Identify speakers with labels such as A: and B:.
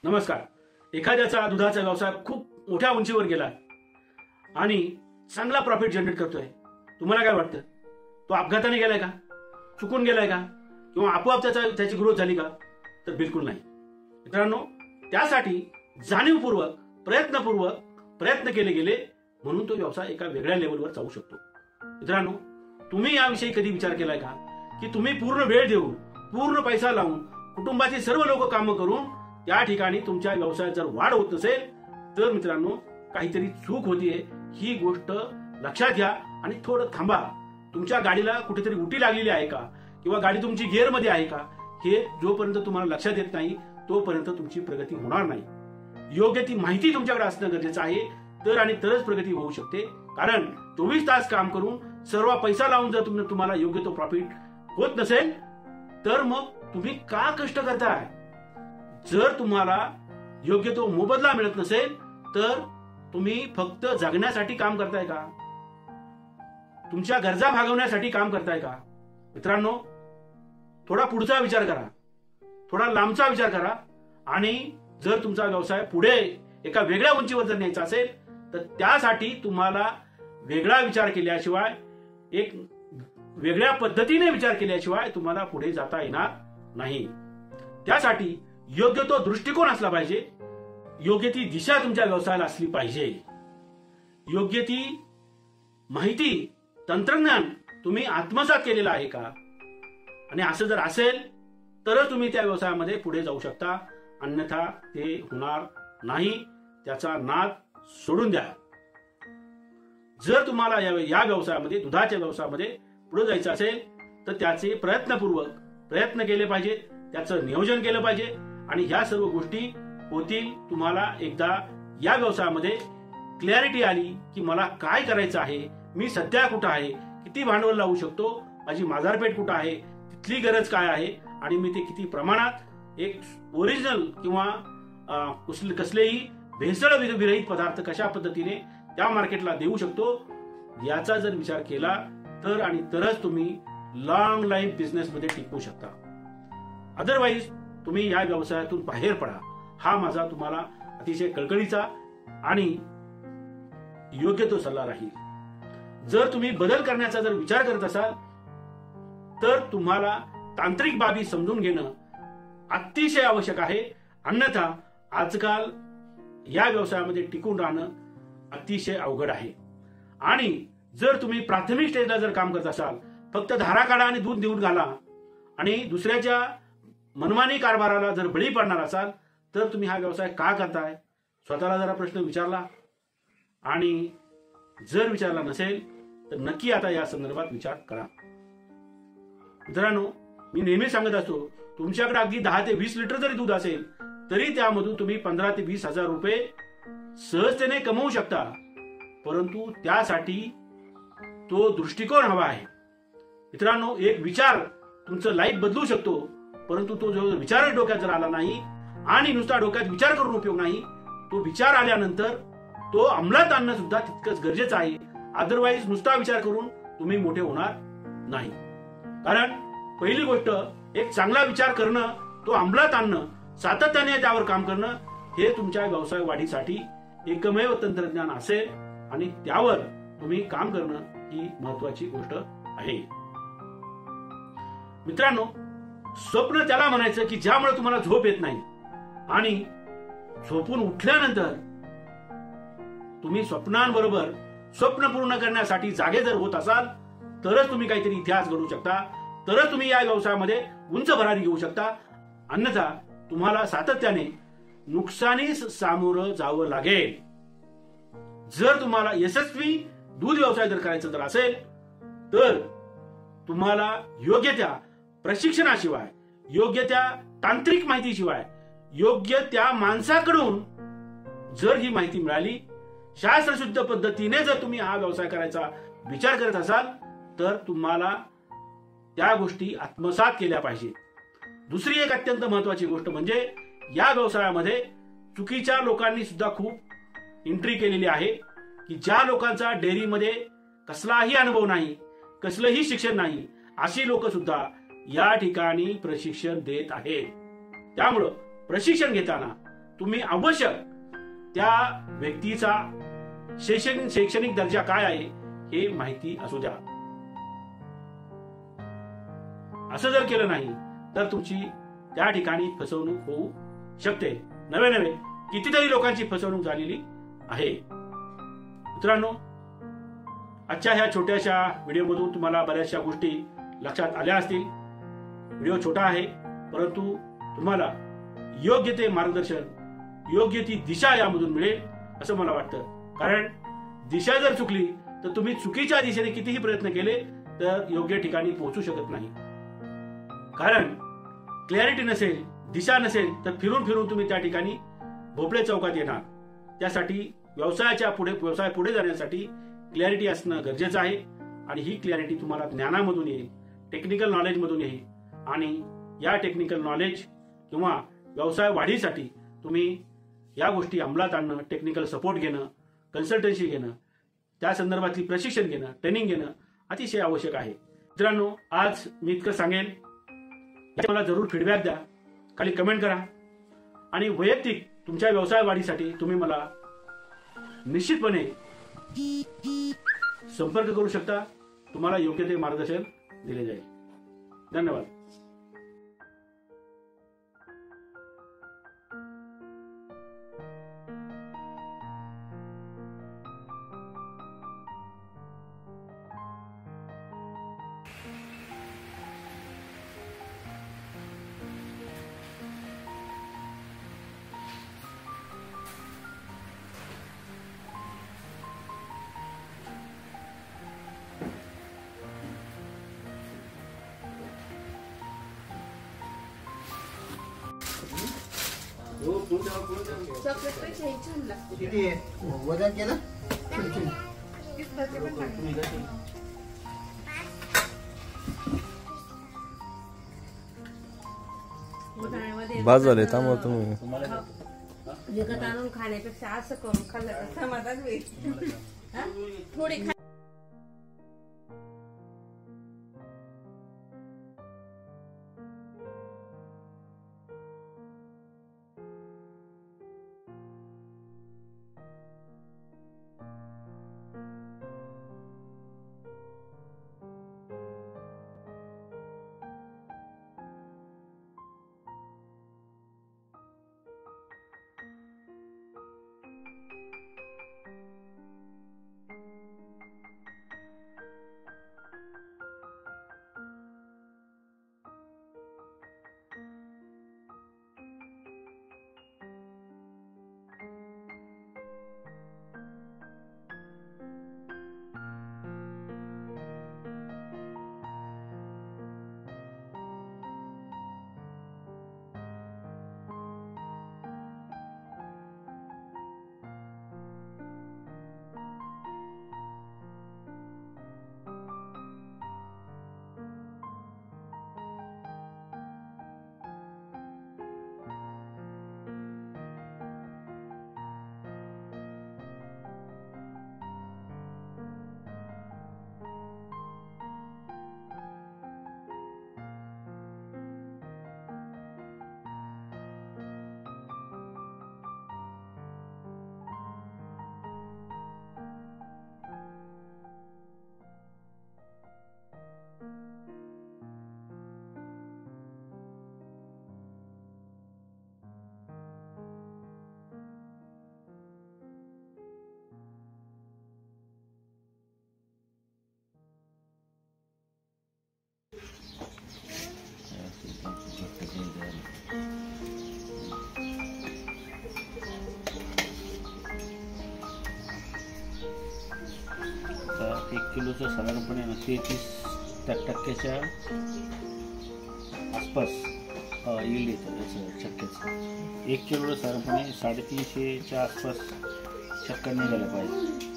A: नमस्कार. एखाद्याचा दुधाचा व्यवसाय खूप मोठ्या उंचीवर गेला आणि चांगला प्रॉफिट जनरेट करतोय. तुम्हाला काय वाटतं? तो अपघाताने गेलाय का? चुकून गेलाय का? किंवा आपोआप त्याची ग्रोथ झाली का? तर बिलकुल नाही. मित्रांनो, त्यासाठी जाणीवपूर्वक प्रयत्न केले गेले म्हणून तो व्यवसाय एका वेगळ्या लेवलवर जाऊ शकतो. मित्रांनो, तुम्ही याविषयी कधी विचार केलाय का की तुम्ही पूर्ण वेळ देऊन, पूर्ण पैसा लावून, कुटुंबाची सर्व लोक कामं करून त्या ठिकाणी तुमच्या व्यवसायात जर वाढ होत नसेल तर मित्रांनो काहीतरी चूक होतीये. ही गोष्ट लक्षात घ्या आणि थोडं थांबा. तुमच्या गाडीला कुठेतरी उटी लागलेली आहे का किंवा गाडी तुमची गिअर मध्ये आहे का, हे जोपर्यंत तुम्हाला लक्षात येत नाही तोपर्यंत तुमची प्रगती होणार नाही. योग्य ती माहिती तुमच्याकडे असणं गरजेचं आहे, तरच प्रगती होऊ शकते. कारण 24 तास काम करून सर्व पैसा लावून जर तुम्हाला योग्य तो प्रॉफिट होत नसेल तर मग तुम्ही का कष्ट करताय? जर तुम्हाला योग्य तो मोबदला मिळत नसेल तर तुम्ही फक्त जगण्यासाठी काम करताय का? तुमच्या गरजा भागवण्यासाठी काम करताय का? मित्रांनो, थोडा पुढचा विचार करा, थोडा लांबचा विचार करा. आणि जर तुमचा व्यवसाय पुढे एका वेगळ्या उंचीवर जर न्यायचा असेल तर त्यासाठी तुम्हाला वेगळा विचार केल्याशिवाय, एक वेगळ्या पद्धतीने विचार केल्याशिवाय तुम्हाला पुढे जाता येणार नाही. त्यासाठी योग्य तो दृष्टिकोन असला पाहिजे, योग्य ती दिशा तुमच्या व्यवसायाला असली पाहिजे, योग्य ती माहिती, तंत्रज्ञान तुम्ही आत्मसात केलेलं आहे का? आणि असं जर असेल तरच तुम्ही त्या व्यवसायामध्ये पुढे जाऊ शकता, अन्यथा ते होणार नाही. त्याचा नाद सोडून द्या. जर तुम्हाला या व्यवसायामध्ये, दुधाच्या व्यवसायामध्ये पुढे जायचं असेल तर त्याचे प्रयत्न केले पाहिजे, त्याचं नियोजन केलं पाहिजे आणि ह्या सर्व गोष्टी होतील. तुम्हाला एकदा या व्यवसायामध्ये क्लॅरिटी आली की मला काय करायचं आहे, मी सध्या कुठं आहे, किती भांडवल लावू शकतो, माझी बाजारपेठ कुठं आहे, तिथली गरज काय आहे आणि मी ते किती प्रमाणात एक ओरिजिनल किंवा कसलेही भेसळ विरहित पदार्थ कशा पद्धतीने त्या मार्केटला देऊ शकतो, याचा जर विचार केला तरच तुम्ही लॉंग लाईफ बिझनेस मध्ये टिकू शकता. अदरवाईज तुम्ही या व्यवसायातून बाहेर पडा. हा माझा तुम्हाला अतिशय कळकळीचा आणि योग्य तो सल्ला राहील. जर तुम्ही बदल करण्याचा जर विचार करत असाल तर तुम्हाला तांत्रिक बाबी समजून घेणं अतिशय आवश्यक आहे. अन्यथा आजकाल या व्यवसायामध्ये टिकून राहणं अतिशय अवघड आहे. आणि जर तुम्ही प्राथमिक स्टेजला जर काम करत असाल, फक्त धारा काढा आणि दूध देऊन घाला आणि दुसऱ्याच्या मनमानी कारभाराला जर बळी पडणार असाल तर तुम्ही हा व्यवसाय का करताय? स्वतःला जरा प्रश्न विचारला? आणि जर विचारला नसेल तर नक्की आता या संदर्भात विचार करा. मित्रांनो, मी नेहमी सांगत असतो, तुमच्याकडे अगदी 10 ते 20 लिटर जरी दूध असेल तरी त्यामधून तुम्ही 15 ते 20 हजार रुपये सहजतेने कमवू शकता. परंतु त्यासाठी तो दृष्टिकोन हवा आहे. मित्रांनो, एक विचार तुमचं लाईफ बदलू शकतो, परंतु तो जो विचार डोक्यात जर आला नाही आणि नुसता डोक्यात विचार करून उपयोग नाही, तो विचार आल्यानंतर तो अंमलात आणणं सुद्धा तितकंच गरजेचं आहे. अदरवाईज नुसता विचार करून तुम्ही मोठे होणार नाही. कारण पहिली गोष्ट, एक चांगला विचार करणं, तो अंमलात आणणं, सातत्याने त्यावर काम करणं, हे तुमच्या व्यवसाय वाढीसाठी एकमेव तंत्रज्ञान असेल आणि त्यावर तुम्ही काम करणं ही महत्वाची गोष्ट आहे. मित्रांनो, स्वप्न त्याला म्हणायचं की ज्यामुळे तुम्हाला झोप येत नाही आणि झोपून उठल्यानंतर तुम्ही स्वप्नांबरोबर स्वप्न पूर्ण करण्यासाठी जागे जर होत असाल तरच तुम्ही काहीतरी इतिहास घडवू शकता, तरच तुम्ही या व्यवसायामध्ये उंच भरारी घेऊ शकता. अन्यथा तुम्हाला सातत्याने नुकसानीस सामोरं जावं लागेल. जर तुम्हाला यशस्वी दूध व्यवसाय जर करायचा जर असेल तर तुम्हाला योग्य त्या प्रशिक्षणाशिवाय, योग्य त्या तांत्रिक माहितीशिवाय, योग्य त्या माणसाकडून जर ही माहिती मिळाली, शास्त्रशुद्ध पद्धतीने जर तुम्ही हा व्यवसाय करायचा विचार करत असाल तर तुम्हाला त्या गोष्टी आत्मसात केल्या पाहिजे. दुसरी एक अत्यंत महत्वाची गोष्ट म्हणजे या व्यवसायामध्ये चुकीच्या लोकांनी सुद्धा खूप एंट्री केलेली आहे की ज्या लोकांचा डेअरीमध्ये कसलाही अनुभव नाही, कसलंही शिक्षण नाही, अशी लोक सुद्धा या ठिकाणी प्रशिक्षण देत आहेत. त्यामुळं प्रशिक्षण घेताना तुम्ही आवश्यक त्या व्यक्तीचा शैक्षणिक दर्जा काय आहे हे माहिती असू द्या. असं जर केलं नाही तर तुमची त्या ठिकाणी फसवणूक होऊ शकते. नवे कितीतरी लोकांची फसवणूक झालेली आहे. मित्रांनो, आजच्या ह्या छोट्याशा व्हिडिओमधून तुम्हाला बऱ्याचशा गोष्टी लक्षात आल्या असतील. व्हिडिओ छोटा आहे, परंतु तुम्हाला योग्य ते मार्गदर्शन, योग्य ती दिशा यामधून मिळेल असं मला वाटतं. कारण दिशा जर चुकली तर तुम्ही चुकीच्या दिशेने कितीही प्रयत्न केले तर योग्य ठिकाणी पोहोचू शकत नाही. कारण क्लॅरिटी नसेल, दिशा नसेल तर फिरून फिरून तुम्ही त्या ठिकाणी भोपळे चौकात येणार. त्यासाठी व्यवसाय पुढे जाण्यासाठी क्लॅरिटी असणं गरजेचं आहे. आणि ही क्लॅरिटी तुम्हाला ज्ञानामधून येईल, टेक्निकल नॉलेज मधून येईल. आणि या टेक्निकल नॉलेज किंवा व्यवसाय वाढीसाठी तुम्ही या गोष्टी अंमलात आणणं, टेक्निकल सपोर्ट घेणं, कन्सल्टन्सी घेणं, त्या संदर्भातली प्रशिक्षण घेणं, ट्रेनिंग घेणं अतिशय आवश्यक आहे. मित्रांनो, आज मी इतकं सांगेन. मला जरूर फीडबॅक द्या, खाली कमेंट करा. आणि वैयक्तिक तुमच्या व्यवसाय वाढीसाठी तुम्ही मला निश्चितपणे संपर्क करू शकता. तुम्हाला योग्य ते मार्गदर्शन दिले जाईल. धन्यवाद.
B: चॉकलेट पेक्षा हे छान लागते.
C: किती वजन केलं?
D: बाद झाले त्यामुळे तुम्ही
B: विकत आणून खाण्यापेक्षा असं करून खाल्लं तर समाधान होईल. थोडी
E: आता 1 किलोचं साधारणपणे 33% आसपास येईल येतं याचं शक्यच. 1 किलोला साधारणपणे 350च्या आसपास चक्कर निघायला पाहिजे.